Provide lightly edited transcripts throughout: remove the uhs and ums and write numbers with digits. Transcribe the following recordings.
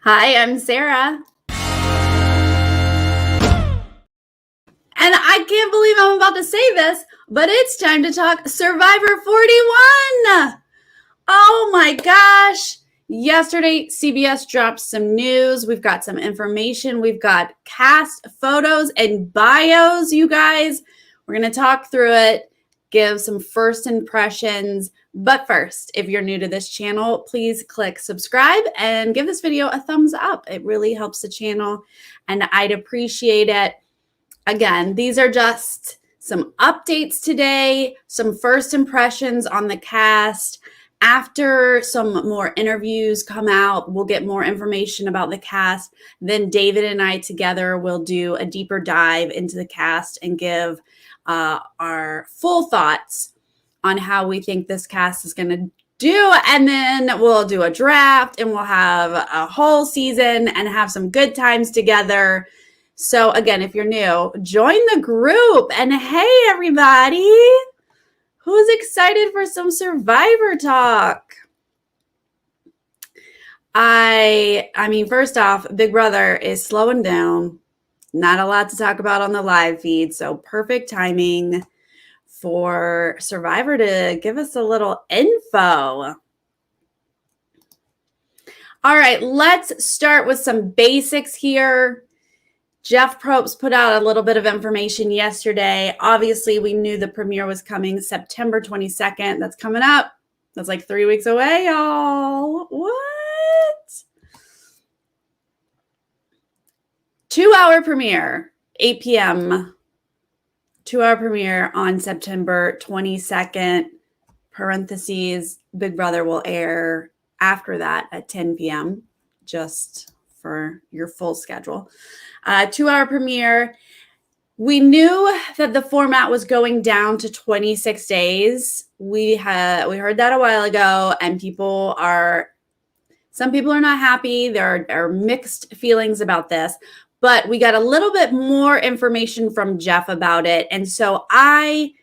Hi, I'm Sarah. And I can't believe I'm about to say this, but it's time to talk Survivor 41. Oh my gosh. Yesterday, CBS dropped some news. We've got some information. We've got cast photos and bios, you guys. We're going to talk through it, give some first impressions. But first, if you're new to this channel, please click subscribe and give this video a thumbs up. It really helps the channel, and I'd appreciate it. Again, these are just some updates today, some first impressions on the cast. After some more interviews come out, we'll get more information about the cast. Then David and I together will do a deeper dive into the cast and give our full thoughts on how we think this cast is going to do. And then we'll do a draft and we'll have a whole season and have some good times together. So again, if you're new, join the group. And hey, everybody, who's excited for some Survivor talk? I mean, first off, Big Brother is slowing down. Not a lot to talk about on the live feed. So perfect timing for Survivor to give us a little info. All right, let's start with some basics here. Jeff Probst put out a little bit of information yesterday. Obviously, we knew the premiere was coming September 22nd. That's coming up. That's like 3 weeks away, y'all. What? 2-hour premiere, 8 p.m. 2-hour premiere on September 22nd. Parentheses, Big Brother will air after that at 10 p.m. just for your full schedule. 2-hour premiere. We knew that the format was going down to 26 days. We heard that a while ago, and some people are not happy. There are mixed feelings about this, but we got a little bit more information from Jeff about it. And so I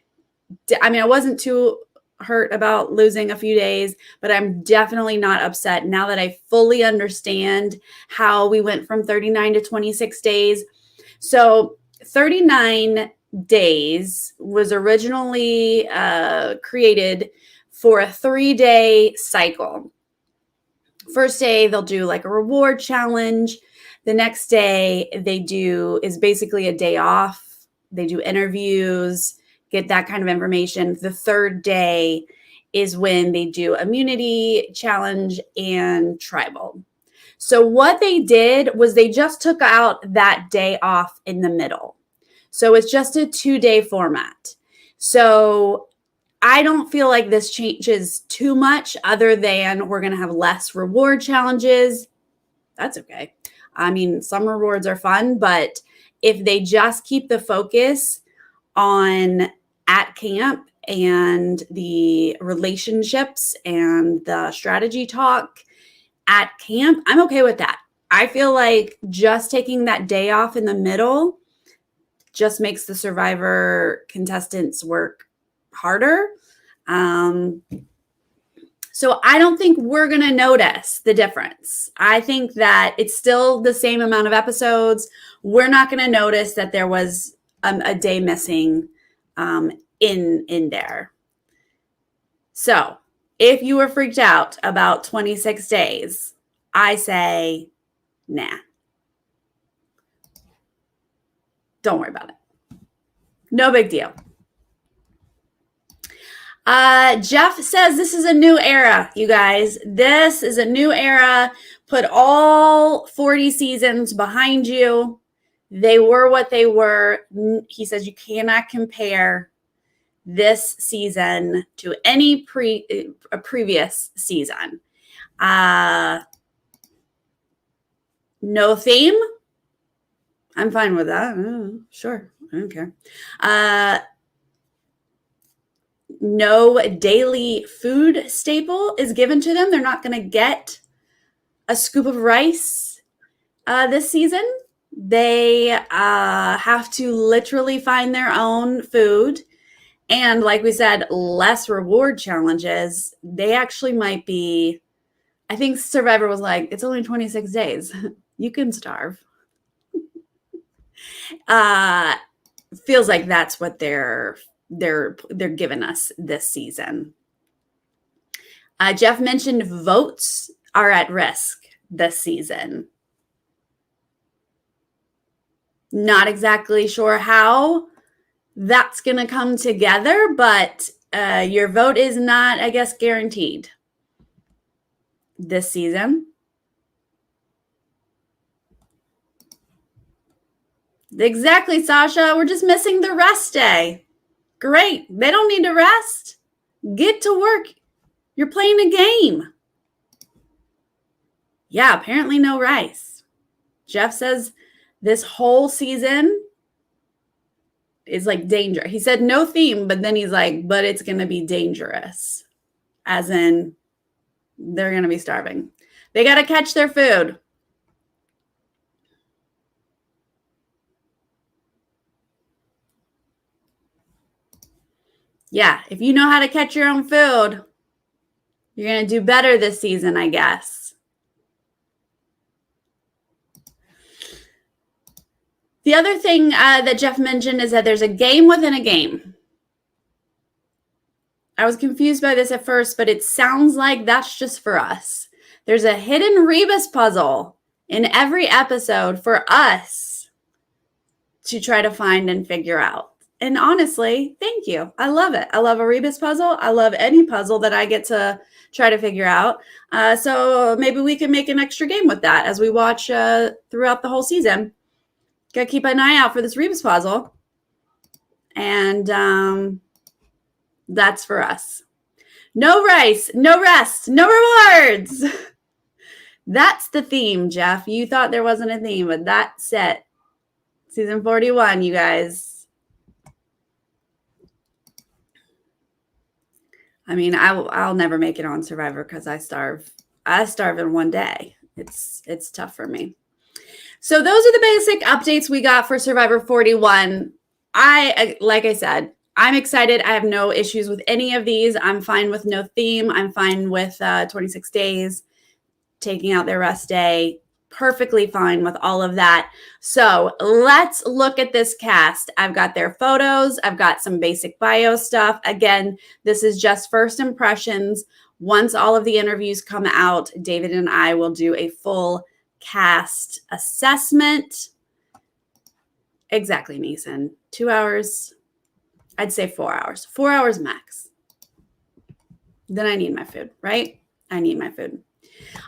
wasn't too hurt about losing a few days, but I'm definitely not upset now that I fully understand how we went from 39 to 26 days. So 39 days was originally created for a 3-day cycle. First day, they'll do like a reward challenge. The next day is basically a day off. They do interviews, get that kind of information. The third day is when they do immunity challenge and tribal. So what they did was they just took out that day off in the middle. So it's just a 2-day format. So I don't feel like this changes too much other than we're going to have less reward challenges. That's okay. I mean, some rewards are fun, but if they just keep the focus on at camp and the relationships and the strategy talk at camp, I'm okay with that. I feel like just taking that day off in the middle just makes the Survivor contestants work harder. So I don't think we're going to notice the difference. I think that it's still the same amount of episodes. We're not going to notice that there was a day missing in there. So if you were freaked out about 26 days, I say, nah. Don't worry about it. No big deal. Jeff says this is a new era, you guys. This is a new era. Put all 40 seasons behind you. They were what they were. He says you cannot compare this season to any previous season. No theme. I'm fine with that. Sure. I don't care. No daily food staple is given to them. They're not going to get a scoop of rice this season. They have to literally find their own food. And like we said, less reward challenges. They actually might be I think Survivor was like, it's only 26 days. You can starve. Feels like that's what they're giving us this season. Jeff mentioned votes are at risk this season. Not exactly sure how that's going to come together, but your vote is not, I guess, guaranteed this season. Exactly, Sasha. We're just missing the rest day. Great. They don't need to rest. Get to work. You're playing a game. Yeah, apparently no rice. Jeff says this whole season is like danger. He said no theme, but then he's like, but it's going to be dangerous. As in, they're going to be starving. They got to catch their food. Yeah, if you know how to catch your own food, you're going to do better this season, I guess. The other thing that Jeff mentioned is that there's a game within a game. I was confused by this at first, but it sounds like that's just for us. There's a hidden Rebus puzzle in every episode for us to try to find and figure out. And honestly, thank you. I love it. I love a Rebus puzzle. I love any puzzle that I get to try to figure out. So maybe we can make an extra game with that as we watch throughout the whole season. Gotta keep an eye out for this Rebus puzzle. And that's for us. No rice, no rest, no rewards. That's the theme, Jeff. You thought there wasn't a theme, but that's it. Season 41, you guys. I mean, I'll never make it on Survivor because I starve. I starve in one day. It's tough for me. So those are the basic updates we got for Survivor 41. Like I said, I'm excited. I have no issues with any of these. I'm fine with no theme. I'm fine with 26 days, taking out their rest day. Perfectly fine with all of that. So let's look at this cast. I've got their photos. I've got some basic bio stuff. Again, this is just first impressions. Once all of the interviews come out, David and I will do a full cast assessment. Exactly, Neeson. 2 hours. I'd say 4 hours. 4 hours max. Then I need my food, right? I need my food.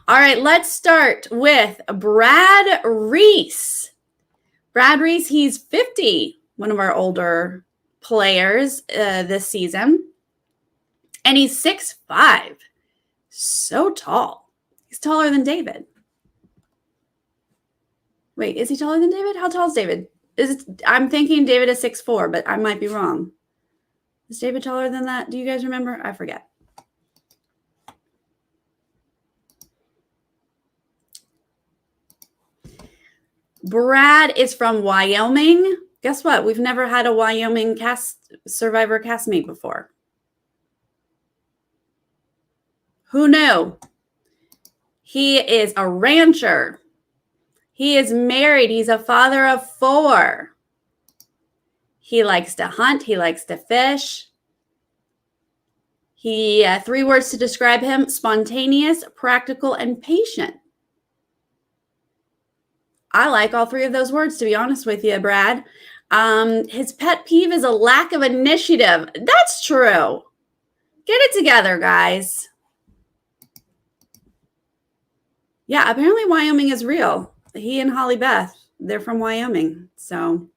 All right, let's start with Brad Reese. Brad Reese, he's 50, one of our older players this season. And he's 6'5". So tall. He's taller than David. Wait, is he taller than David? How tall is David? I'm thinking David is 6'4", but I might be wrong. Is David taller than that? Do you guys remember? I forget. Brad is from Wyoming. Guess what? We've never had a Wyoming Survivor castmate before. Who knew? He is a rancher. He is married. He's a father of 4. He likes to hunt. He likes to fish. 3 words to describe him: spontaneous, practical, and patient. I like all 3 of those words, to be honest with you, Brad. His pet peeve is a lack of initiative. That's true. Get it together, guys. Yeah, apparently Wyoming is real. He and Holly Beth, they're from Wyoming. So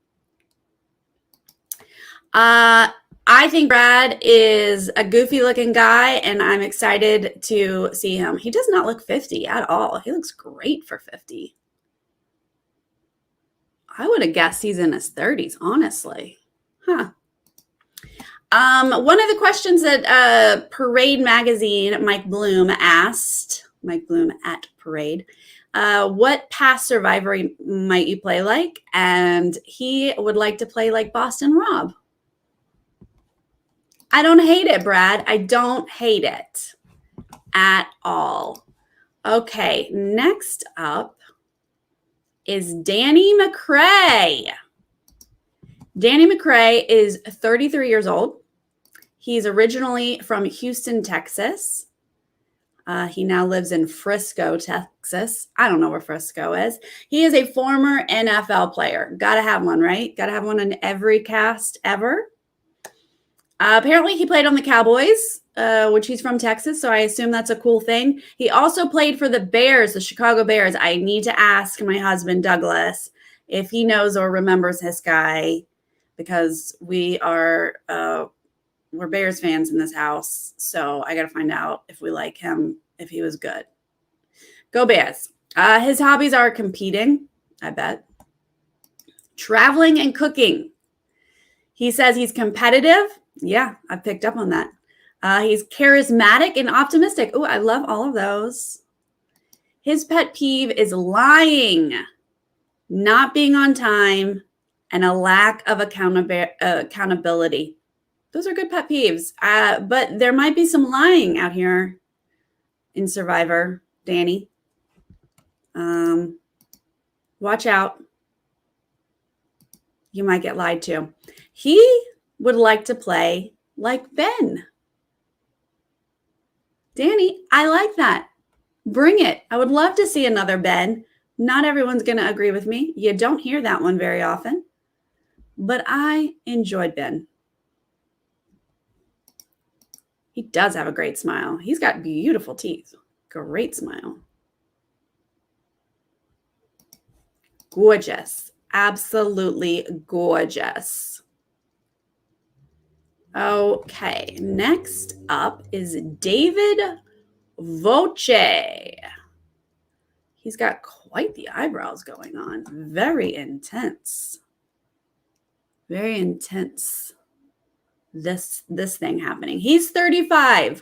I think Brad is a goofy looking guy, and I'm excited to see him. He does not look 50 at all. He looks great for 50. I would have guessed he's in his 30s, honestly. Huh. One of the questions that Parade Magazine, Mike Bloom asked, Mike Bloom at Parade, what past Survivor might you play like? And he would like to play like Boston Rob. I don't hate it, Brad. I don't hate it at all. Okay, next up is Danny Mcrae. Danny Mcrae is 33 years old. He's originally from Houston, Texas. He now lives in Frisco, Texas. I don't know where Frisco is. He is a former NFL player. Gotta have one, right? Gotta have one in every cast ever. Apparently, he played on the Cowboys, which he's from Texas, so I assume that's a cool thing. He also played for the Bears, the Chicago Bears. I need to ask my husband, Douglas, if he knows or remembers this guy, because we're Bears fans in this house, so I got to find out if we like him, if he was good. Go Bears. His hobbies are competing, I bet, traveling, and cooking. He says he's competitive. Yeah, I picked up on that. He's charismatic and optimistic. Oh, I love all of those. His pet peeve is lying, not being on time, and a lack of accountability. Those are good pet peeves. But there might be some lying out here in Survivor, Danny. Watch out. You might get lied to. He would like to play like Ben. Danny, I like that. Bring it. I would love to see another Ben. Not everyone's going to agree with me. You don't hear that one very often. But I enjoyed Ben. He does have a great smile. He's got beautiful teeth. Great smile. Gorgeous. Absolutely gorgeous. Okay, next up is David Volche. He's got quite the eyebrows going on. Very intense. Very intense. This thing happening. He's 35.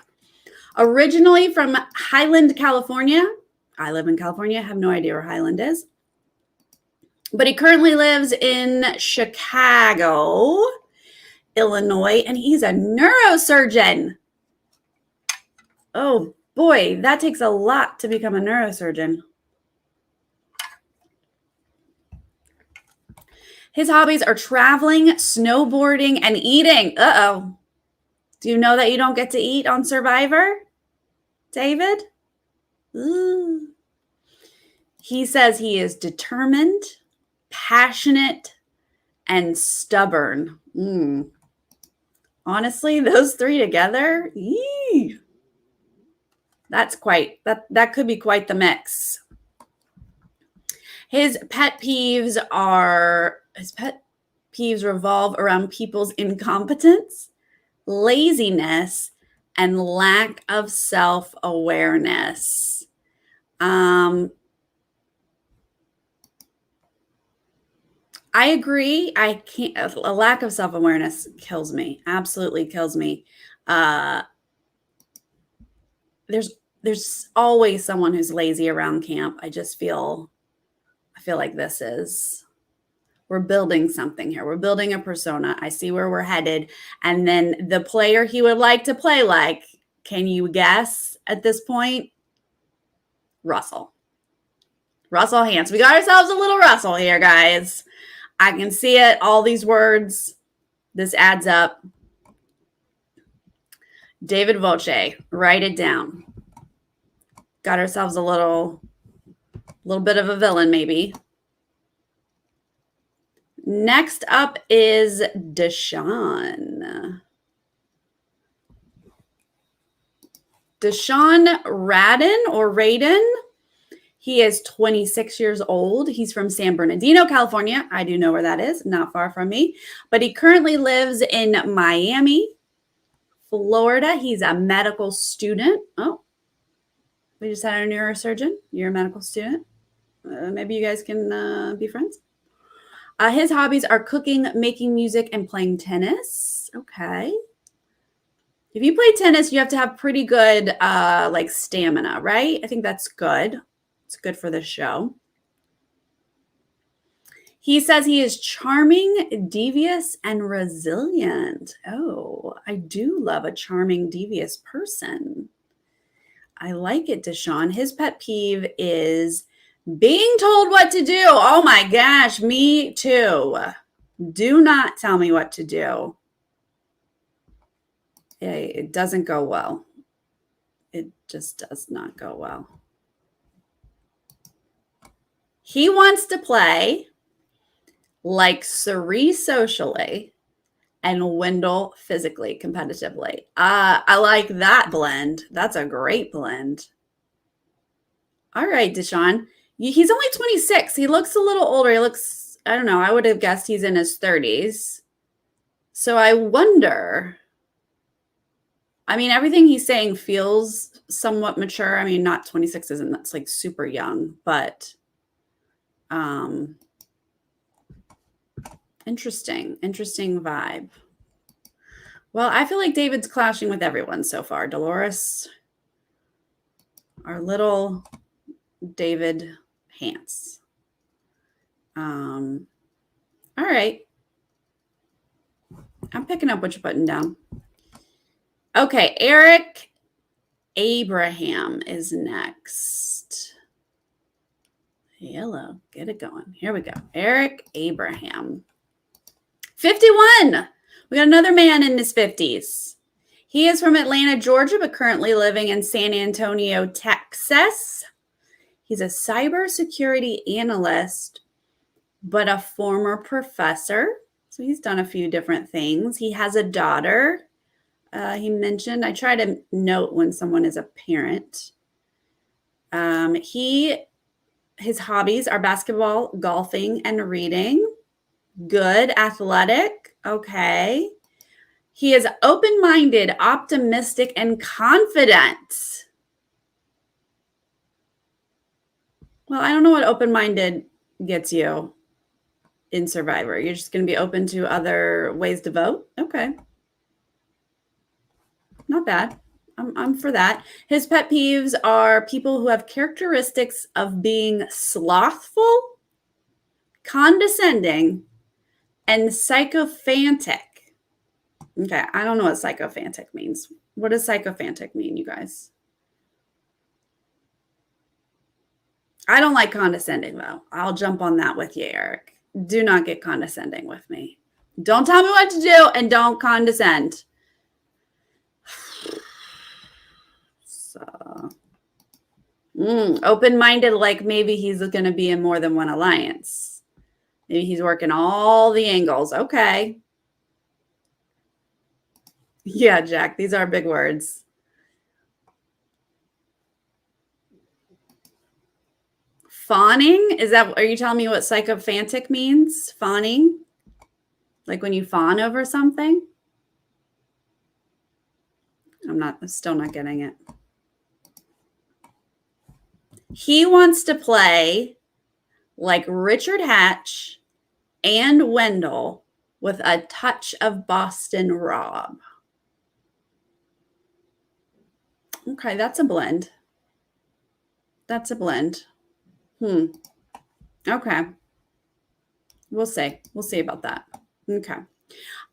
Originally from Highland, California. I live in California. I have no idea where Highland is. But he currently lives in Chicago, Illinois, and he's a neurosurgeon. Oh boy, that takes a lot to become a neurosurgeon. His hobbies are traveling, snowboarding, and eating. Uh-oh. Do you know that you don't get to eat on Survivor, David? Ooh. He says he is determined, passionate, and stubborn. Honestly, those three together, that could be quite the mix. His pet peeves revolve around people's incompetence, laziness, and lack of self-awareness. I agree. A lack of self-awareness kills me. Absolutely kills me. There's always someone who's lazy around camp. I feel like we're building something here. We're building a persona. I see where we're headed. And then the player he would like to play like, can you guess at this point? Russell Hance. We got ourselves a little Russell here, guys. I can see it. All these words. This adds up. David Volche. Write it down. Got ourselves a little bit of a villain, maybe. Next up is Deshaun. Devin Radden. He is 26 years old. He's from San Bernardino, California. I do know where that is, not far from me. But he currently lives in Miami, Florida. He's a medical student. Oh, we just had a neurosurgeon. You're a medical student. Maybe you guys can be friends. His hobbies are cooking, making music, and playing tennis. Okay. If you play tennis, you have to have pretty good stamina, right? I think that's good. It's good for the show. He says he is charming, devious, and resilient. Oh, I do love a charming, devious person. I like it, Deshaun. His pet peeve is being told what to do. Oh my gosh, me too. Do not tell me what to do. It doesn't go well. It just does not go well. He wants to play like Cerise socially and Wendell physically, competitively. I like that blend. That's a great blend. All right, Deshaun. He's only 26. He looks a little older. He looks, I don't know, I would have guessed he's in his 30s. So I wonder, I mean, everything he's saying feels somewhat mature. I mean, not 26 isn't, that's like super young, but interesting vibe. Well, I feel like David's clashing with everyone so far. Dolores, our little David Hance. All right. I'm picking up what you're putting down. Okay, Eric Abraham is next. Hello, get it going. Here we go. Eric Abraham. 51. We got another man in his 50s. He is from Atlanta, Georgia, but currently living in San Antonio, Texas. He's a cybersecurity analyst, but a former professor. So he's done a few different things. He has a daughter. He mentioned, I try to note when someone is a parent. His hobbies are basketball, golfing, and reading. Good, athletic. Okay. He is open-minded, optimistic, and confident. Well, I don't know what open-minded gets you in Survivor. You're just going to be open to other ways to vote? Okay. Not bad. I'm for that. His pet peeves are people who have characteristics of being slothful, condescending, and sycophantic. Okay, I don't know what sycophantic means. What does sycophantic mean, you guys? I don't like condescending, though. I'll jump on that with you, Eric. Do not get condescending with me. Don't tell me what to do and don't condescend. So, open-minded, like maybe he's going to be in more than one alliance. Maybe he's working all the angles. Okay. Yeah, Jack, these are big words. Fawning? Are you telling me what sycophantic means? Fawning? Like when you fawn over something? I'm still not getting it. He wants to play like Richard Hatch and Wendell with a touch of Boston Rob. Okay, that's a blend. That's a blend. Okay. We'll see. We'll see about that. Okay.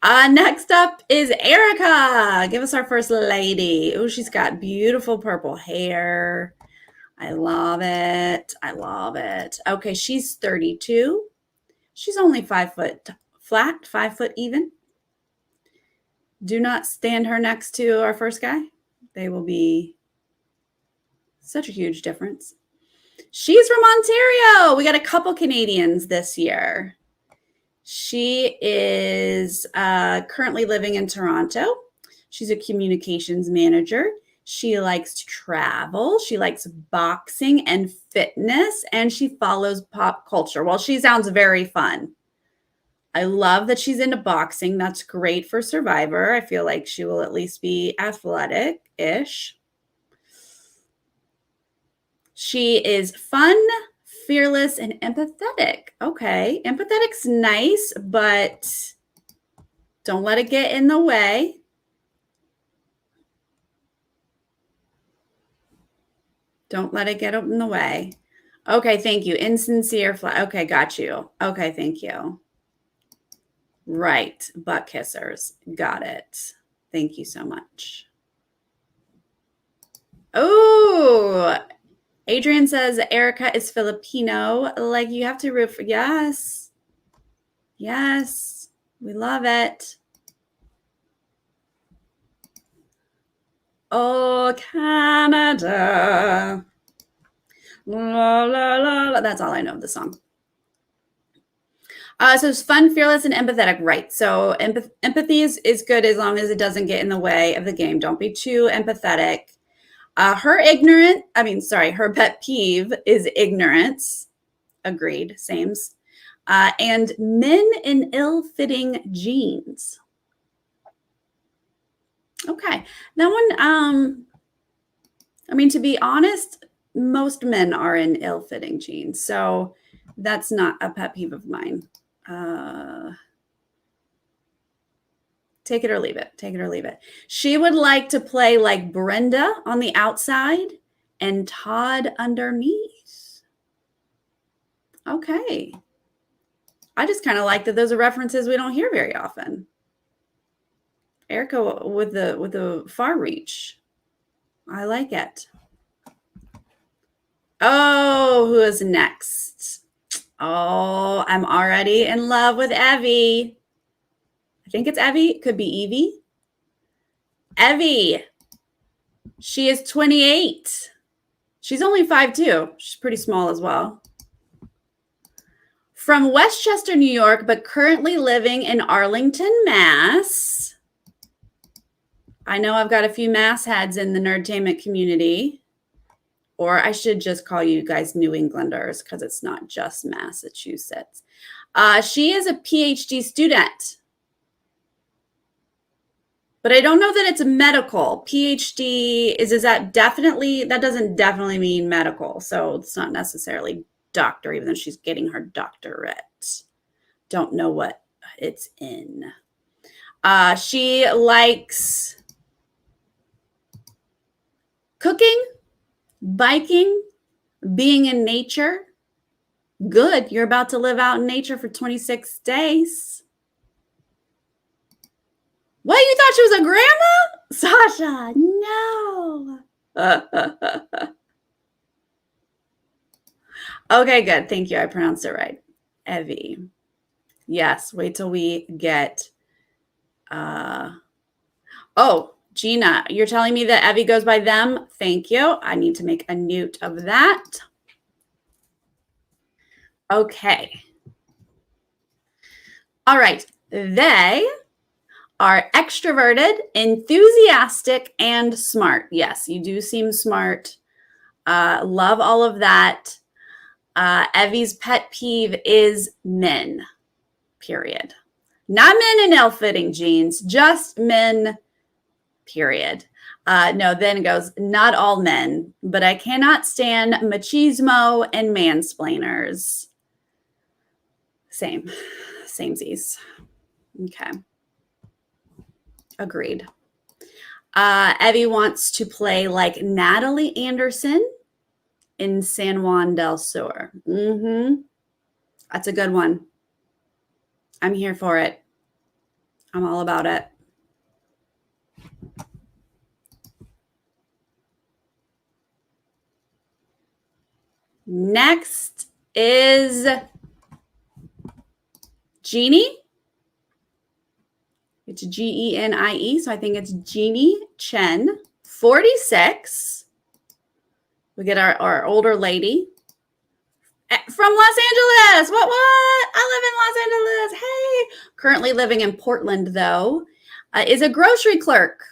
Next up is Erica. Give us our first lady. Oh, she's got beautiful purple hair. I love it. I love it. Okay, she's 32. She's only 5 foot flat, 5 foot even. Do not stand her next to our first guy. They will be such a huge difference. She's from Ontario. We got a couple Canadians this year. She is currently living in Toronto. She's a communications manager. She likes to travel. She likes boxing and fitness, and she follows pop culture. Well, she sounds very fun. I love that she's into boxing. That's great for Survivor. I feel like she will at least be athletic-ish. She is fun, fearless, and empathetic. Okay, empathetic's nice, but don't let it get in the way. Don't let it get in the way. Okay, thank you. Insincere. Okay, got you. Okay, thank you. Right, butt kissers. Got it. Thank you so much. Oh, Adrian says Erica is Filipino. Like, you have to root for, yes. Yes. We love it. Oh, Canada. La, la, la, la. That's all I know of the song. So it's fun, fearless, and empathetic. Right. So empathy is good as long as it doesn't get in the way of the game. Don't be too empathetic. Her pet peeve is ignorance. Agreed. Sames. And men in ill-fitting jeans. Okay. That one, to be honest, most men are in ill-fitting jeans. So that's not a pet peeve of mine. Take it or leave it. Take it or leave it. She would like to play like Brenda on the outside and Todd underneath. Okay. I just kind of like that those are references we don't hear very often. Erica with the far reach. I like it. Oh, who is next? Oh, I'm already in love with Evie. I think it's Evie. It could be Evie. Evie. She is 28. She's only 5'2". She's pretty small as well. From Westchester, New York, but currently living in Arlington, Mass. I know I've got a few Mass heads in the Nerdtainment community. Or I should just call you guys New Englanders because it's not just Massachusetts. She is a PhD student. But I don't know that it's a medical. PhD that doesn't definitely mean medical. So it's not necessarily doctor, even though she's getting her doctorate. Don't know what it's in. She likes cooking, biking, being in nature. Good. You're about to live out in nature for 26 days. What, you thought she was a grandma? Sasha, no. Okay, good. Thank you. I pronounced it right. Evie. Yes, wait till we get... Gina, you're telling me that Evie goes by them? Thank you. I need to make a note of that. Okay. All right. They are extroverted, enthusiastic, and smart. Yes, you do seem smart. Love all of that. Evie's pet peeve is men, period. Not men in ill-fitting jeans, just men, period. No, then it goes, not all men, but I cannot stand machismo and mansplainers. Samesies. Okay. Agreed. Evie wants to play like Natalie Anderson in San Juan del Sur. That's a good one. I'm here for it. I'm all about it. Next is Genie. It's Genie, so I think it's Genie Chen, 46. We get our older lady from Los Angeles. What? I live in Los Angeles. Hey. Currently living in Portland, though. Is a grocery clerk.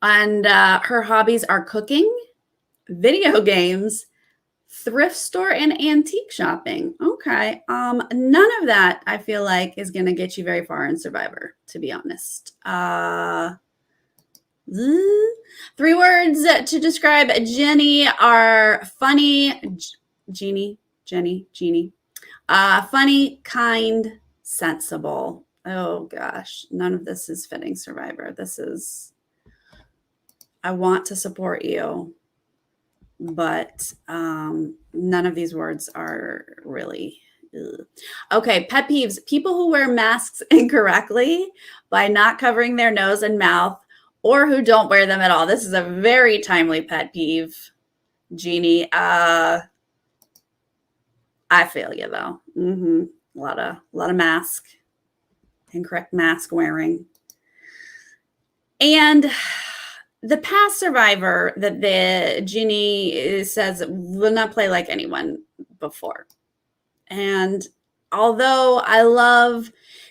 And her hobbies are cooking, video games, thrift store, and antique shopping. Okay. None of that, I feel like, is going to get you very far in Survivor, to be honest. 3 words to describe Jenny are funny. Jenny. Funny, kind, sensible. Oh, gosh. None of this is fitting Survivor. I want to support you, but none of these words are really... Okay, pet peeves. People who wear masks incorrectly by not covering their nose and mouth, or who don't wear them at all. This is a very timely pet peeve, Genie. I feel you though. A lot of mask, incorrect mask wearing. And the past survivor that the Genie says will not play like anyone before. And although I love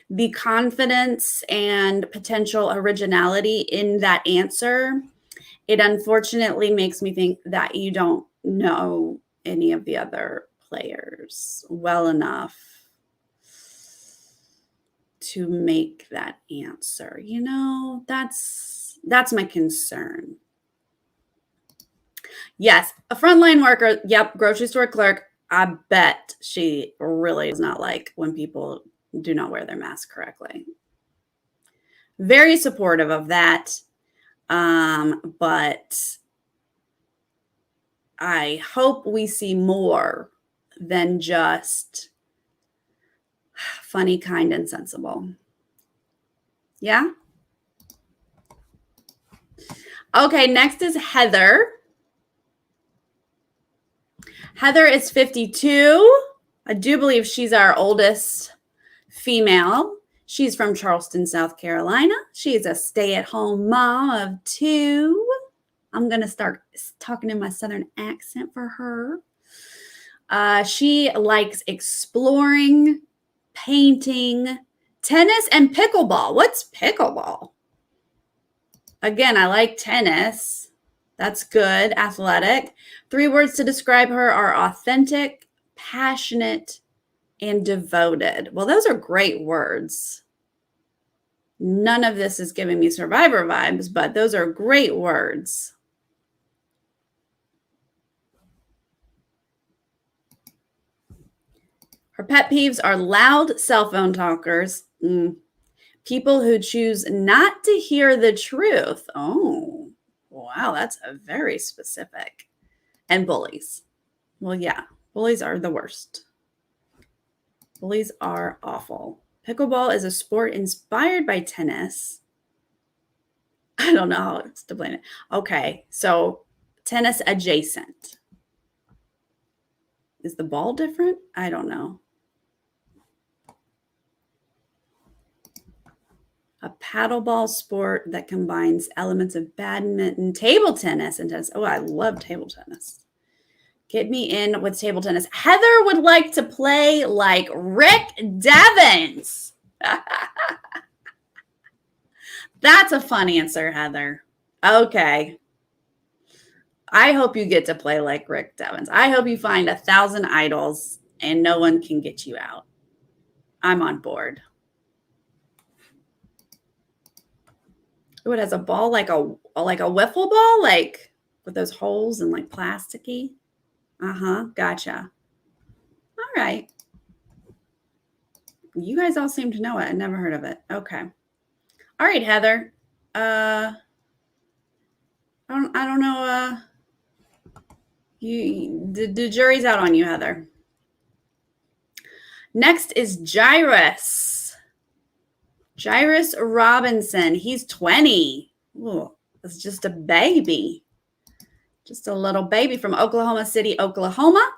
the confidence and potential originality in that answer, it unfortunately makes me think that you don't know any of the other players well enough to make that answer. You know, that's my concern. Yes, a frontline worker. Yep, grocery store clerk. I bet she really does not like when people do not wear their mask correctly. Very supportive of that. But I hope we see more than just funny, kind, and sensible. Yeah? Okay, next is Heather. Heather is 52. I do believe she's our oldest female. She's from Charleston, South Carolina. She's a stay-at-home mom of 2. I'm going to start talking in my Southern accent for her. She likes exploring, painting, tennis, and pickleball. What's pickleball? Again, I like tennis. That's good. Athletic. 3 words to describe her are authentic, passionate, and devoted. Well, those are great words. None of this is giving me Survivor vibes, but those are great words. Her pet peeves are loud cell phone talkers, people who choose not to hear the truth. Oh, wow, that's a very specific. And bullies. Well, yeah, bullies are the worst. Bullies are awful. Pickleball is a sport inspired by tennis. I don't know how to explain it. Okay, so tennis adjacent. Is the ball different? I don't know. A paddleball sport that combines elements of badminton, table tennis, and tennis. Oh, I love table tennis. Get me in with table tennis. Heather would like to play like Rick Devens. That's a fun answer, Heather. Okay. I hope you get to play like Rick Devens. I hope you find 1,000 idols and no one can get you out. I'm on board. Oh, it has a ball like a wiffle ball, like with those holes and like plasticky. Gotcha. All right. You guys all seem to know it. I never heard of it. Okay. All right, Heather. I don't know. The jury's out on you, Heather. Next is Jairus. Jairus Robinson. He's 20. Ooh, that's just a baby. Just a little baby from Oklahoma City, Oklahoma.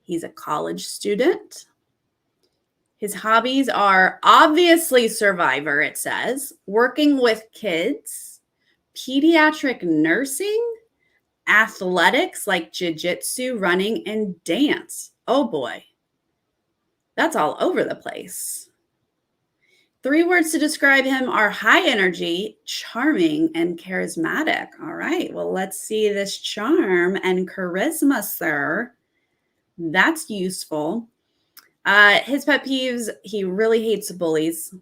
He's a college student. His hobbies are obviously Survivor, it says, working with kids, pediatric nursing, athletics like jiu-jitsu, running, and dance. Oh boy, that's all over the place. 3 words to describe him are high energy, charming, and charismatic. All right, well, let's see this charm and charisma, sir. That's useful. His pet peeves, he really hates bullies.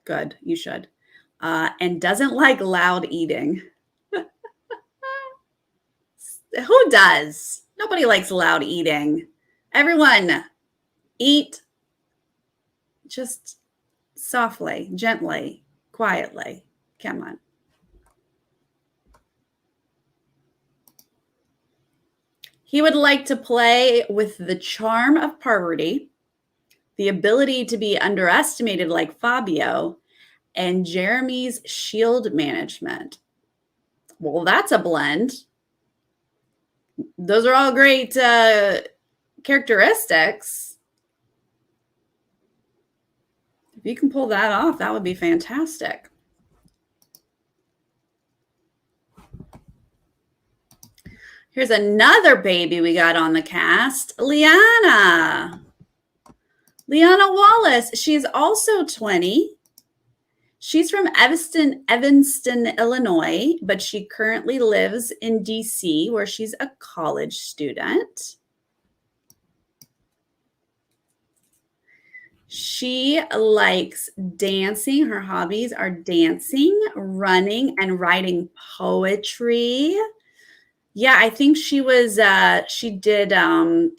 Good, you should. And doesn't like loud eating. Who does? Nobody likes loud eating. Everyone, eat just softly, gently, quietly. Come on. He would like to play with the charm of poverty, the ability to be underestimated like Fabio, and Jeremy's shield management. Well, that's a blend. Those are all great characteristics. If you can pull that off, that would be fantastic. Here's another baby we got on the cast, Lianna. Lianna Wallace. She's also 20. She's from Evanston, Illinois, but she currently lives in DC, where she's a college student. She likes dancing. Her hobbies are dancing, running, and writing poetry. Yeah, I think she was, she did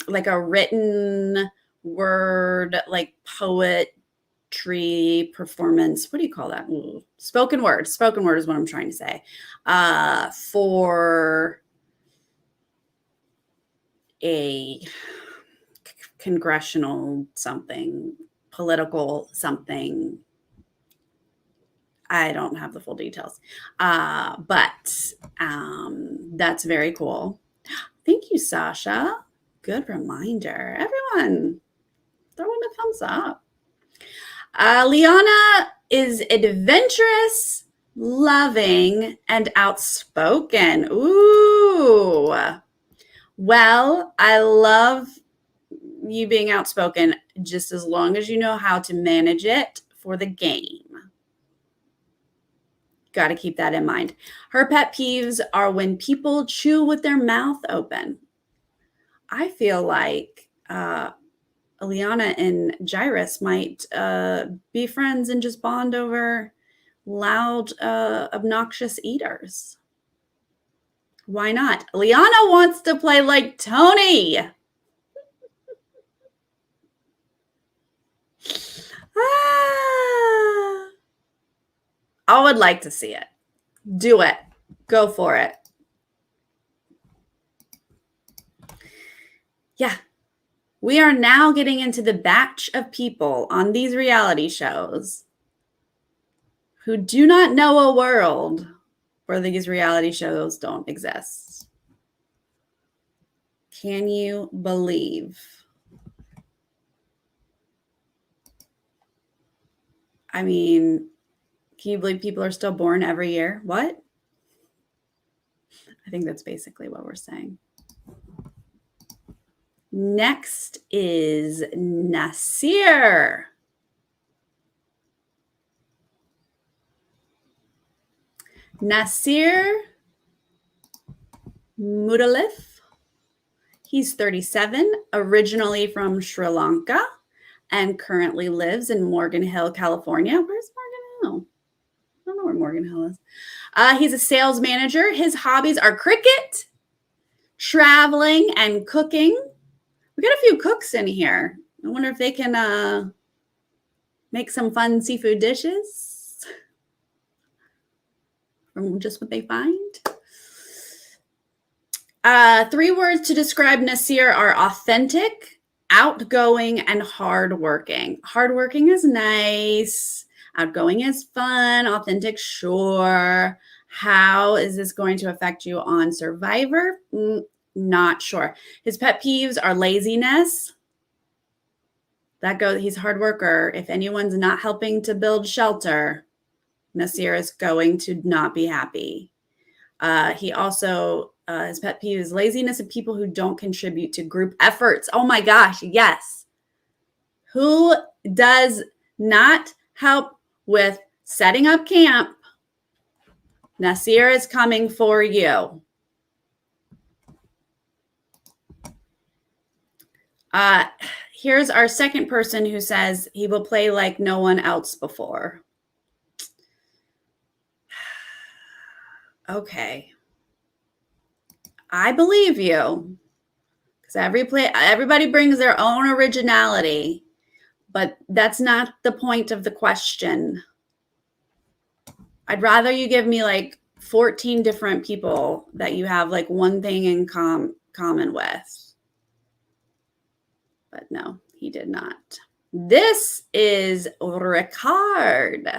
like a written word, like poetry performance. What do you call that? Ooh, spoken word. Spoken word is what I'm trying to say. For a congressional something, political something. I don't have the full details, but that's very cool. Thank you, Sasha. Good reminder. Everyone, throw in a thumbs up. Lianna is adventurous, loving, and outspoken. Ooh. Well, I love you being outspoken, just as long as you know how to manage it for the game. Got to keep that in mind. Her pet peeves are when people chew with their mouth open. I feel like Lianna and Jairus might be friends and just bond over loud, obnoxious eaters. Why not? Lianna wants to play like Tony. I would like to see it. Do it. Go for it. Yeah. We are now getting into the batch of people on these reality shows who do not know a world where these reality shows don't exist. Can you believe? I mean, can you believe people are still born every year? What? I think that's basically what we're saying. Next is Nasir. Nasir Mudalif. He's 37, originally from Sri Lanka, and currently lives in Morgan Hill, California. Where's Morgan Hill? I don't know where Morgan Hill is. He's a sales manager. His hobbies are cricket, traveling, and cooking. We got a few cooks in here. I wonder if they can make some fun seafood dishes from just what they find. 3 words to describe Nasir are authentic, outgoing, and hardworking. Hardworking is nice. Outgoing is fun. Authentic, sure. How is this going to affect you on Survivor? Not sure. His pet peeves are laziness. He's a hard worker. If anyone's not helping to build shelter, Nasir is going to not be happy. He also, his pet peeve is laziness of people who don't contribute to group efforts. Oh my gosh, yes. Who does not help with setting up camp? Nasir is coming for you. Here's our second person who says he will play like no one else before. Okay. I believe you. Because everybody brings their own originality, but that's not the point of the question. I'd rather you give me like 14 different people that you have like one thing in common with. But no, he did not. This is Ricard.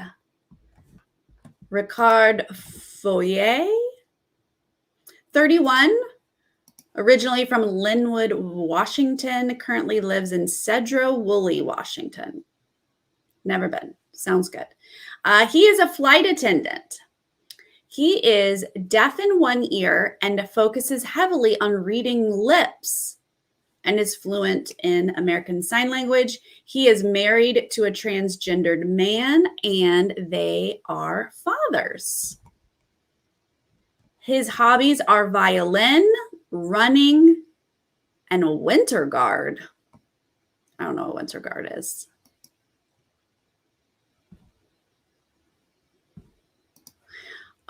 Ricard Foyer, 31, originally from Linwood, Washington, currently lives in Sedro-Woolley, Washington. Never been. Sounds good. He is a flight attendant. He is deaf in one ear and focuses heavily on reading lips and is fluent in American Sign Language. He is married to a transgendered man and they are fathers. His hobbies are violin, running, and a winter guard. I don't know what winter guard is.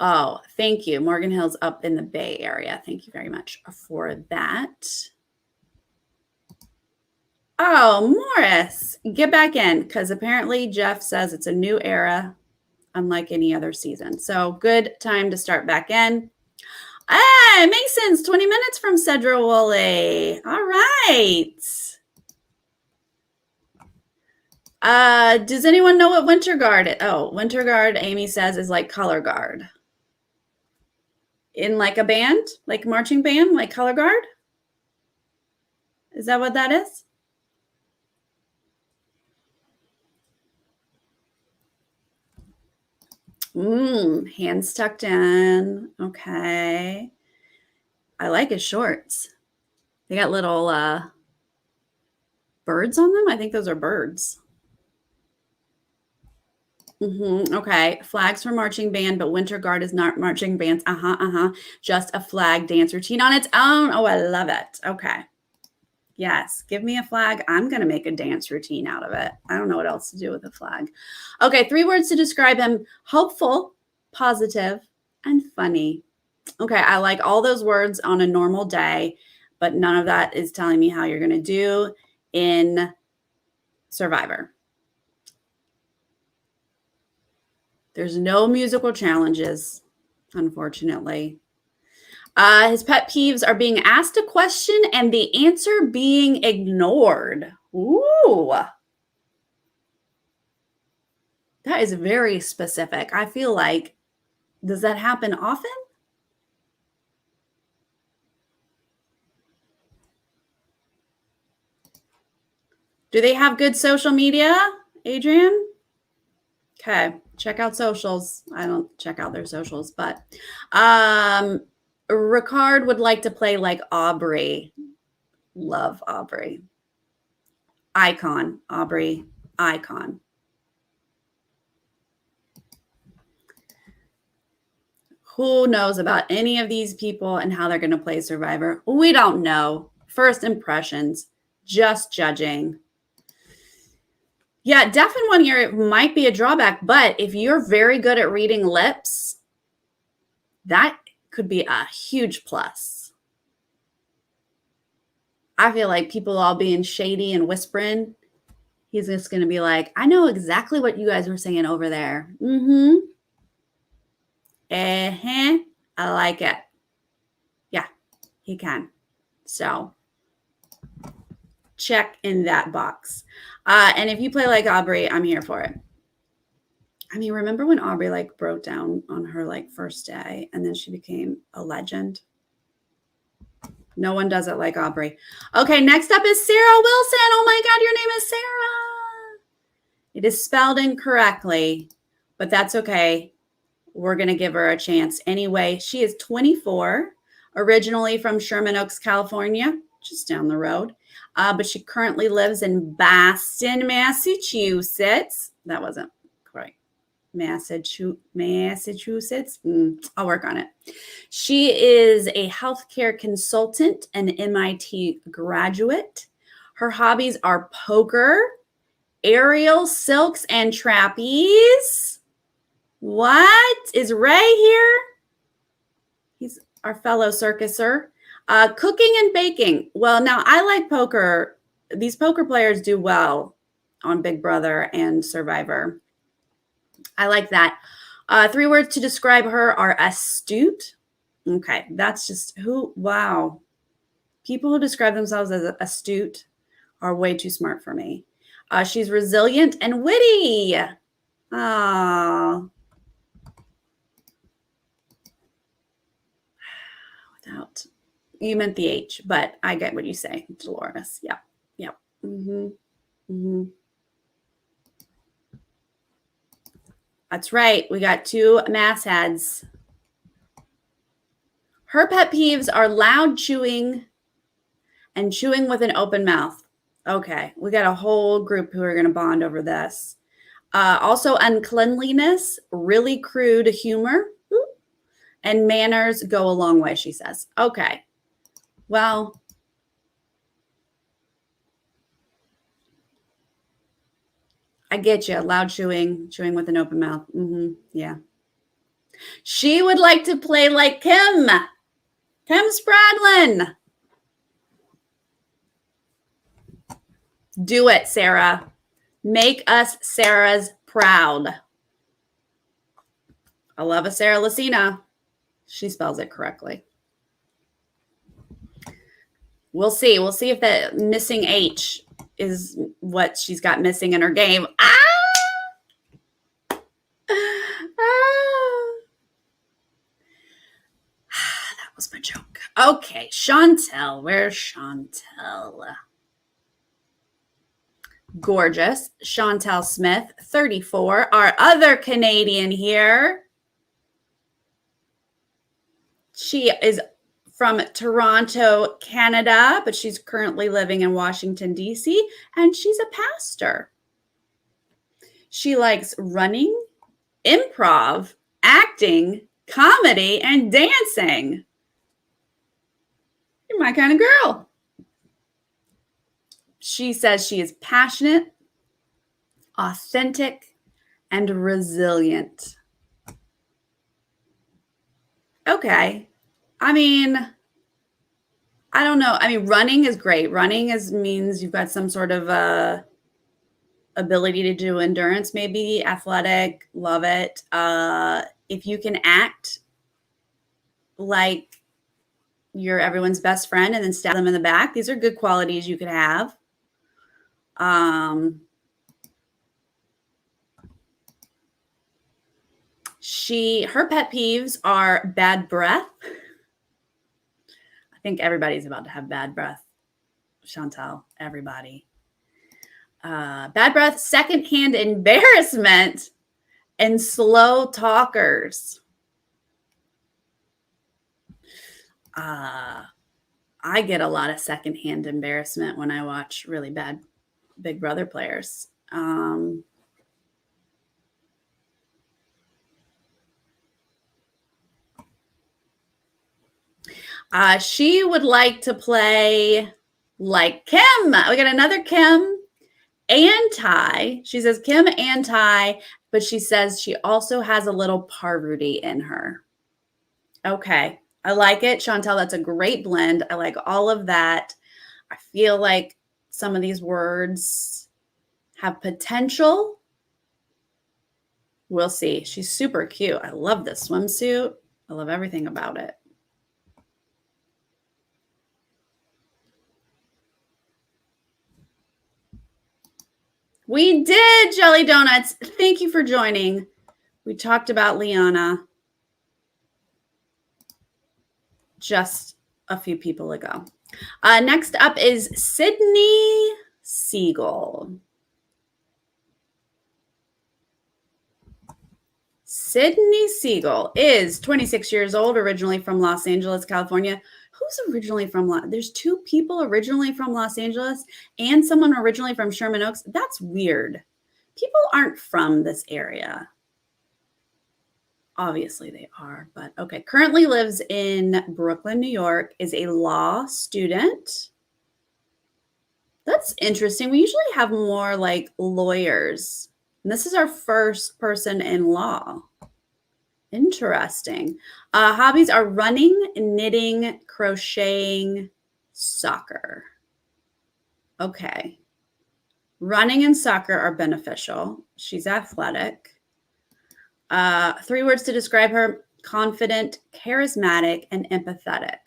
Oh, thank you. Morgan Hill's up in the Bay Area. Thank you very much for that. Oh, Morris, get back in, because apparently Jeff says it's a new era, unlike any other season. So good time to start back in. Hey, Mason's 20 minutes from Sedro-Woolley. All right. Does anyone know what winter guard is? Oh, winter guard, Amy says, is like color guard. In like a band, like marching band, like color guard? Is that what that is? Hands tucked in. Okay. I like his shorts. They got little birds on them. I think those are birds. Okay. Flags for marching band, but winter guard is not marching bands. Just a flag dance routine on its own. Oh, I love it. Okay. Yes. Give me a flag. I'm going to make a dance routine out of it. I don't know what else to do with a flag. Okay. 3 words to describe him: hopeful, positive, and funny. Okay. I like all those words on a normal day, but none of that is telling me how you're going to do in Survivor. There's no musical challenges, unfortunately. His pet peeves are being asked a question and the answer being ignored. Ooh. That is very specific. I feel like, does that happen often? Do they have good social media, Adrian? Okay, check out socials. I don't check out their socials, but Ricard would like to play like Aubrey. Love Aubrey. Icon, Aubrey, icon. Who knows about any of these people and how they're going to play Survivor? We don't know. First impressions, just judging. Yeah, deaf in one ear might be a drawback, but if you're very good at reading lips, that could be a huge plus. I feel like people all being shady and whispering, he's just going to be like, I know exactly what you guys were saying over there. I like it. Yeah, he can. So check in that box. And if you play like Aubrey, I'm here for it. I mean, remember when Aubrey like broke down on her like first day and then she became a legend? No one does it like Aubrey. Okay, next up is Sarah Wilson. Oh my God, your name is Sarah. It is spelled incorrectly, but that's okay. We're going to give her a chance anyway. She is 24, originally from Sherman Oaks, California, just down the road. But she currently lives in Boston, Massachusetts. That wasn't right. Massachusetts. I'll work on it. She is a healthcare consultant and MIT graduate. Her hobbies are poker, aerial silks, and trapeze. What? Is Ray here? He's our fellow circuser. Cooking and baking. Well, now I like poker. These poker players do well on Big Brother and Survivor. I like that. 3 words to describe her are astute. Okay, that's just who, wow. People who describe themselves as astute are way too smart for me. She's resilient and witty. Oh. Without, you meant the H, but I get what you say, Dolores. Yep. Yep. Mm-hmm. Mm-hmm. That's right. We got 2 massheads. Her pet peeves are loud chewing and chewing with an open mouth. Okay. We got a whole group who are going to bond over this. Also, uncleanliness, really crude humor, and manners go a long way, she says. Okay. Well, I get you. Loud chewing with an open mouth. Mm-hmm. Yeah. She would like to play like Kim Spradlin. Do it, Sarah. Make us Sarah's proud. I love a Sarah Lucina. She spells it correctly. We'll see. We'll see if that missing H is what she's got missing in her game. That was my joke. Okay, Chantal. Where's Chantal? Gorgeous. Chantal Smith, 34. Our other Canadian here. She is from Toronto, Canada, but she's currently living in Washington, D.C., and she's a pastor. She likes running, improv, acting, comedy, and dancing. You're my kind of girl. She says she is passionate, authentic, and resilient. Okay. I mean, I don't know. I mean, running is great. Running means you've got some sort of ability to do endurance, maybe athletic. Love it. If you can act like you're everyone's best friend and then stab them in the back, these are good qualities you could have. Her pet peeves are bad breath. I think everybody's about to have bad breath. Chantal, everybody. Bad breath, secondhand embarrassment, and slow talkers. I get a lot of secondhand embarrassment when I watch really bad Big Brother players. She would like to play like Kim. We got another Kim. Anti. She says Kim anti, but she says she also has a little Parvati in her. Okay. I like it. Chantal, that's a great blend. I like all of that. I feel like some of these words have potential. We'll see. She's super cute. I love this swimsuit. I love everything about it. We did, Jelly Donuts. Thank you for joining. We talked about Lianna just a few people ago. Next up is Sydney Siegel. Sydney Siegel is 26 years old, originally from Los Angeles, California. Who's originally from there's 2 people originally from Los Angeles and someone originally from Sherman Oaks. That's weird. People aren't from this area. Obviously they are, but okay. Currently lives in Brooklyn, New York, is a law student. That's interesting. We usually have more like lawyers. And this is our first person in law. Interesting. Hobbies are running, knitting, crocheting, soccer. Okay. Running and soccer are beneficial. She's athletic. 3 words to describe her: confident, charismatic, and empathetic.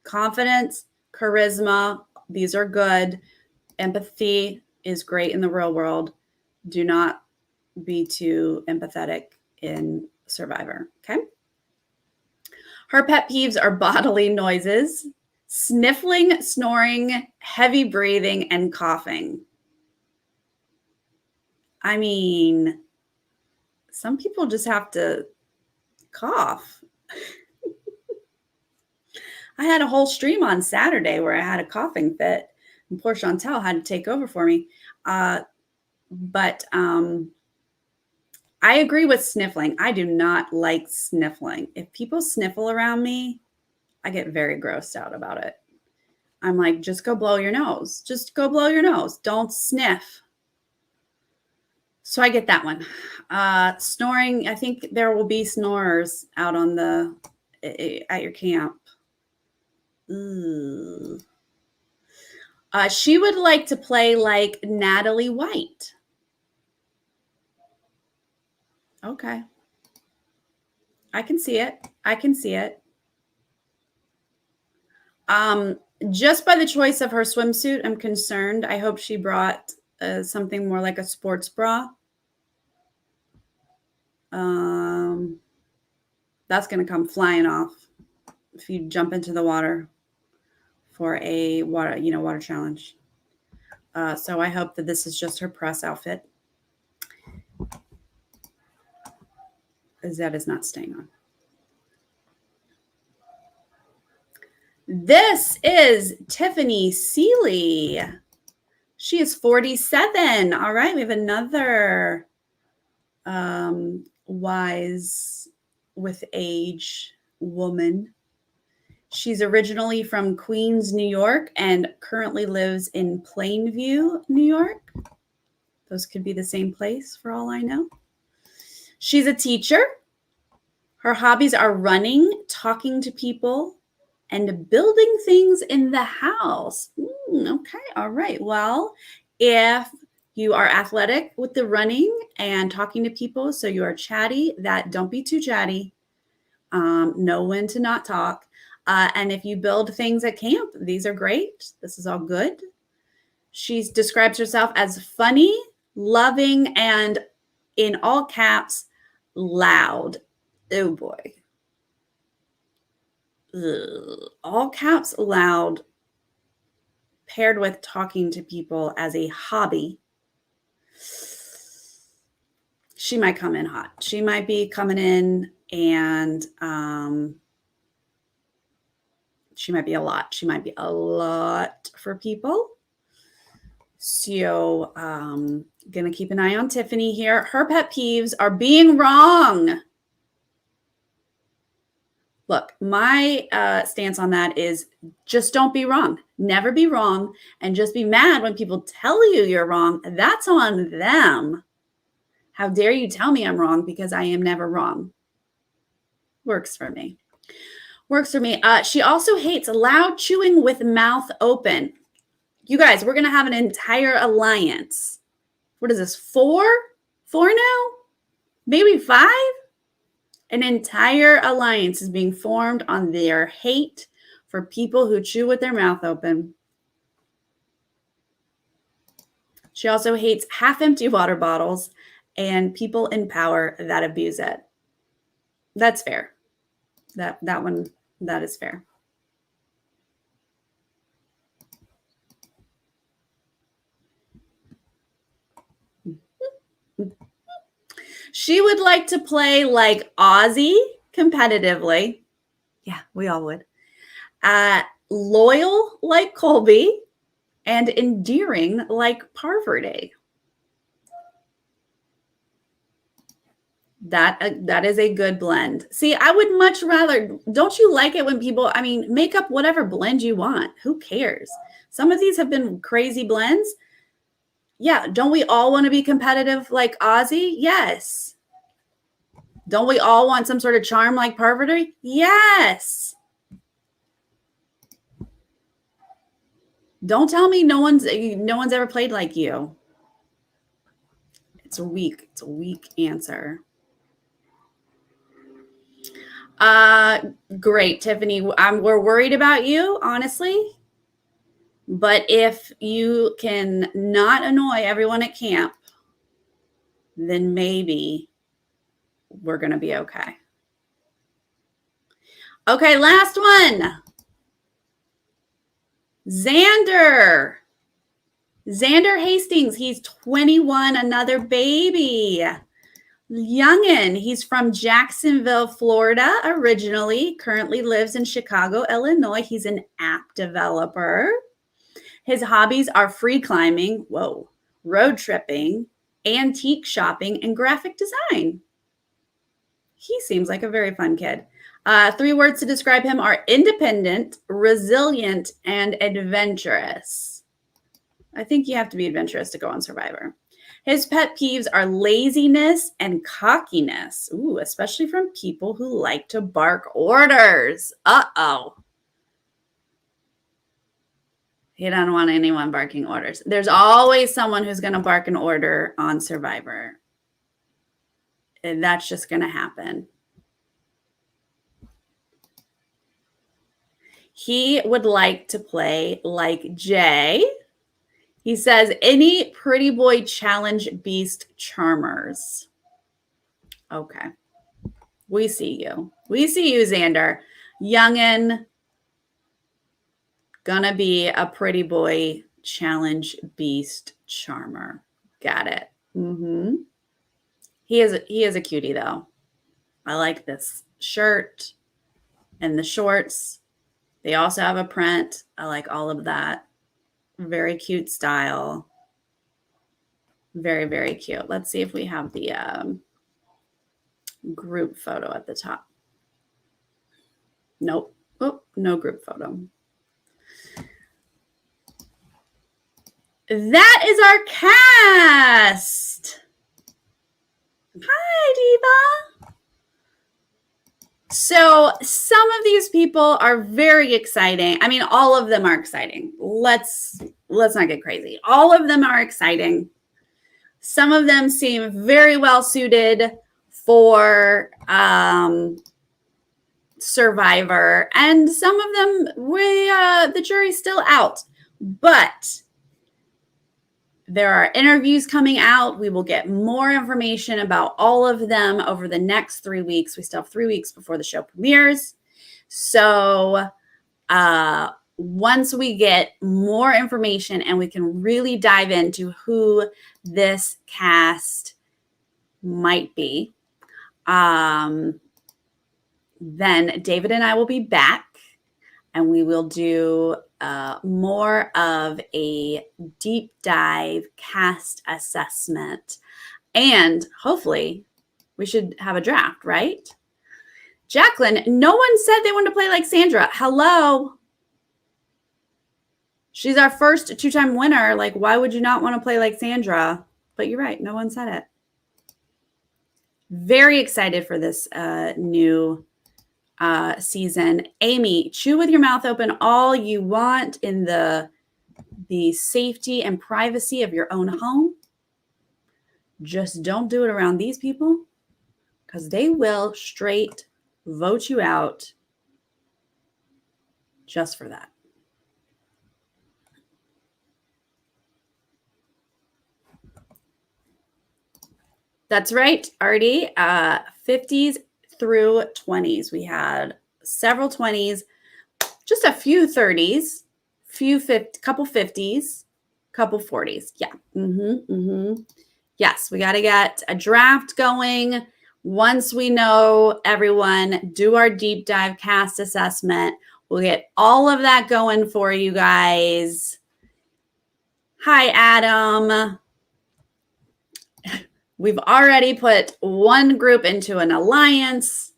Confidence, charisma, these are good. Empathy is great in the real world. Do not be too empathetic in Survivor. Okay. Her pet peeves are bodily noises, sniffling, snoring, heavy breathing, and coughing. I mean, some people just have to cough. I had a whole stream on Saturday where I had a coughing fit, and poor Chantal had to take over for me. But I agree with sniffling. I do not like sniffling. If people sniffle around me, I get very grossed out about it. I'm like, just go blow your nose. Just go blow your nose. Don't sniff. So I get that one. Snoring, I think there will be snorers out on at your camp. She would like to play like Natalie White. Okay. I can see it. I can see it. Just by the choice of her swimsuit, I'm concerned. I hope she brought something more like a sports bra. That's going to come flying off if you jump into the water for a water challenge. So I hope that this is just her press outfit. That is not staying on. This is Tiffany Seeley. She is 47. All right, we have another wise with age woman. She's originally from Queens, New York, and currently lives in Plainview, New York. Those could be the same place for all I know. She's a teacher. Her hobbies are running, talking to people, and building things in the house. Okay, all right. Well, if you are athletic with the running and talking to people, so you are chatty, don't be too chatty. Know when to not talk. And if you build things at camp, these are great. This is all good. She describes herself as funny, loving, and in all caps, loud. Oh boy. Ugh. All caps loud paired with talking to people as a hobby. She might come in hot. She might be coming in and she might be a lot. She might be a lot for people. So gonna keep an eye on Tiffany here. Her pet peeves are being wrong. Look, my stance on that is just don't be wrong. Never be wrong. And just be mad when people tell you you're wrong. That's on them. How dare you tell me I'm wrong because I am never wrong. Works for me. Works for me. She also hates loud chewing with mouth open. You guys, we're going to have an entire alliance. What is this, 4? 4 now? Maybe 5? An entire alliance is being formed on their hate for people who chew with their mouth open. She also hates half-empty water bottles and people in power that abuse it. That's fair. That is fair. She would like to play like Ozzy competitively. Yeah, we all would. Loyal like Colby and endearing like Parvati. That is a good blend. See, I would much rather, don't you like it when people, make up whatever blend you want. Who cares? Some of these have been crazy blends. Yeah, don't we all want to be competitive like Ozzy? Yes. Don't we all want some sort of charm like Parvati? Yes. Don't tell me no one's ever played like you. It's a weak answer. Great, Tiffany. We're worried about you, honestly. But if you can not annoy everyone at camp, then maybe we're going to be okay. Okay, last one. Xander. Xander Hastings, he's 21, another baby. Youngin, he's from Jacksonville, Florida originally, currently lives in Chicago, Illinois. He's an app developer. His hobbies are free climbing, road tripping, antique shopping, and graphic design. He seems like a very fun kid. 3 words to describe him are independent, resilient, and adventurous. I think you have to be adventurous to go on Survivor. His pet peeves are laziness and cockiness. Ooh, especially from people who like to bark orders. Uh-oh. He doesn't want anyone barking orders. There's always someone who's going to bark an order on Survivor. And that's just going to happen. He would like to play like Jay. He says, any pretty boy challenge beast charmers. Okay. We see you. We see you, Xander. Youngin, gonna be a pretty boy challenge beast charmer. Got it. Mm-hmm. He is a cutie, though. I like this shirt and the shorts. They also have a print. I like all of that. Very cute style. Very, very cute. Let's see if we have the group photo at the top. Nope. Oh, no group photo. That is our cast. Hi, Diva. So some of these people are very exciting. I mean, all of them are exciting. Let's not get crazy. All of them are exciting. Some of them seem very well suited for Survivor, and some of them the jury's still out. But there are interviews coming out. We will get more information about all of them over the next 3 weeks. We still have 3 weeks before the show premieres. So once we get more information and we can really dive into who this cast might be, then David and I will be back and we will do more of a deep dive cast assessment. And hopefully we should have a draft, right? Jacqueline, no one said they wanted to play like Sandra. Hello. She's our first 2-time winner. Like, why would you not want to play like Sandra? But you're right. No one said it. Very excited for this new season. Amy, chew with your mouth open all you want in the safety and privacy of your own home. Just don't do it around these people because they will straight vote you out just for that. That's right, Artie. 50s through 20s. We had several 20s, just a few 30s, couple 50s, couple 40s. Yeah. Yes, we got to get a draft going. Once we know everyone, do our deep dive cast assessment. We'll get all of that going for you guys. Hi, Adam. We've already put one group into an alliance.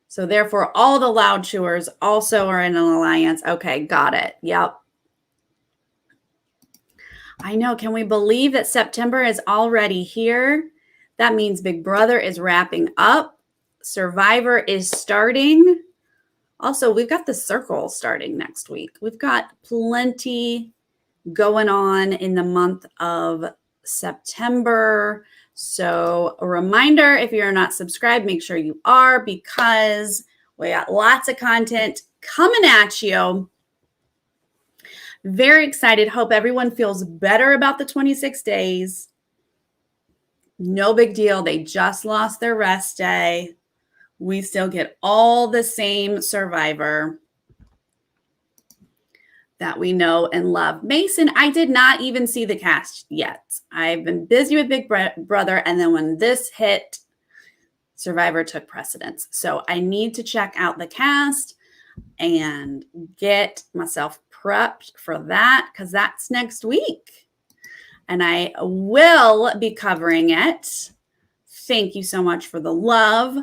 So therefore, all the loud chewers also are in an alliance. Okay, got it. Yep. I know. Can we believe that September is already here? That means Big Brother is wrapping up. Survivor is starting. Also, we've got the circle starting next week. We've got plenty going on in the month of September. So a reminder, if you're not subscribed, make sure you are because we got lots of content coming at you. Very excited. Hope everyone feels better about the 26 days. No big deal. They just lost their rest day. we still get all the same Survivor that we know and love. Mason, I did not even see the cast yet. I've been busy with Big Brother, and then when this hit, Survivor took precedence. So I need to check out the cast and get myself prepped for that, because that's next week. And I will be covering it. Thank you so much for the love.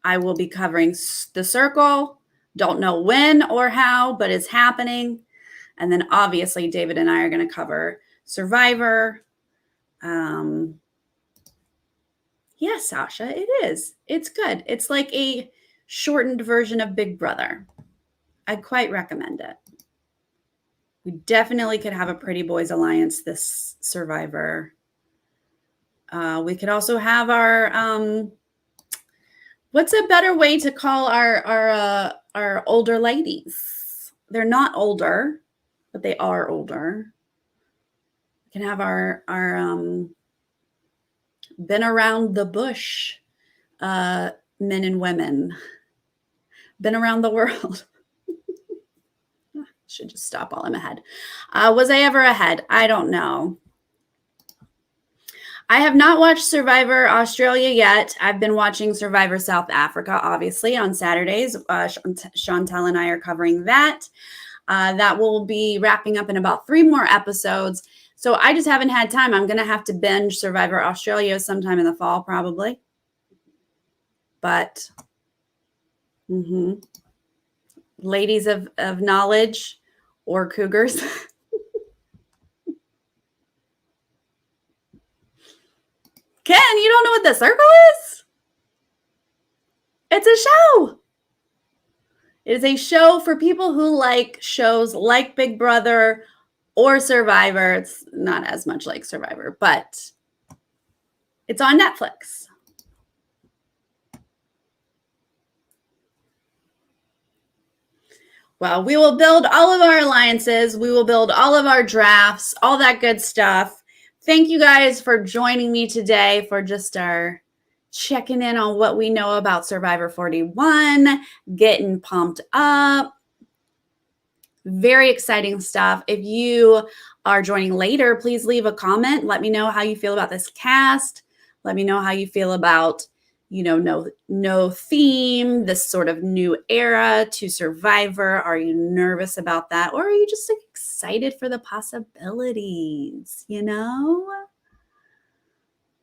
I will be covering The Circle. Don't know when or how, but it's happening. And then obviously David and I are going to cover Survivor. Yeah, Sasha, it is. It's good. It's like a shortened version of Big Brother. I quite recommend it. We definitely could have a Pretty Boys Alliance this Survivor. We could also have our what's a better way to call our older ladies? They're not older, but they are older. We can have our been around the bush men and women. Been around the world. Should just stop while I'm ahead. Was I ever ahead? I don't know. I have not watched Survivor Australia yet. I've been watching Survivor South Africa, obviously, on Saturdays. Chantal and I are covering that. That will be wrapping up in about 3 more episodes. So I just haven't had time. I'm going to have to binge Survivor Australia sometime in the fall, probably. But, ladies of knowledge or cougars. Ken, you don't know what The Circle is? It's a show. It is a show for people who like shows like Big Brother or Survivor. It's not as much like Survivor, but it's on Netflix. Well, we will build all of our alliances. We will build all of our drafts, all that good stuff. Thank you guys for joining me today for just our checking in on what we know about Survivor 41, getting pumped up. Very exciting stuff. If you are joining later, please leave a comment. Let me know how you feel about this cast. Let me know how you feel about, no theme, this sort of new era to Survivor. Are you nervous about that? Or are you just excited for the possibilities,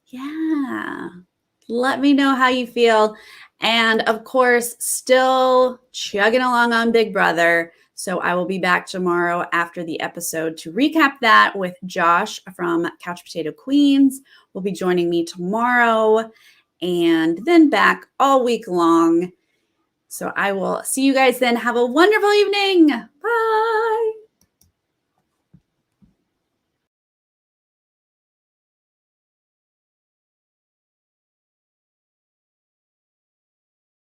Yeah. Let me know how you feel. And of course, still chugging along on Big Brother. So I will be back tomorrow after the episode to recap that with Josh from Couch Potato Queens. Will be joining me tomorrow and then back all week long. So I will see you guys then. Have a wonderful evening. Bye.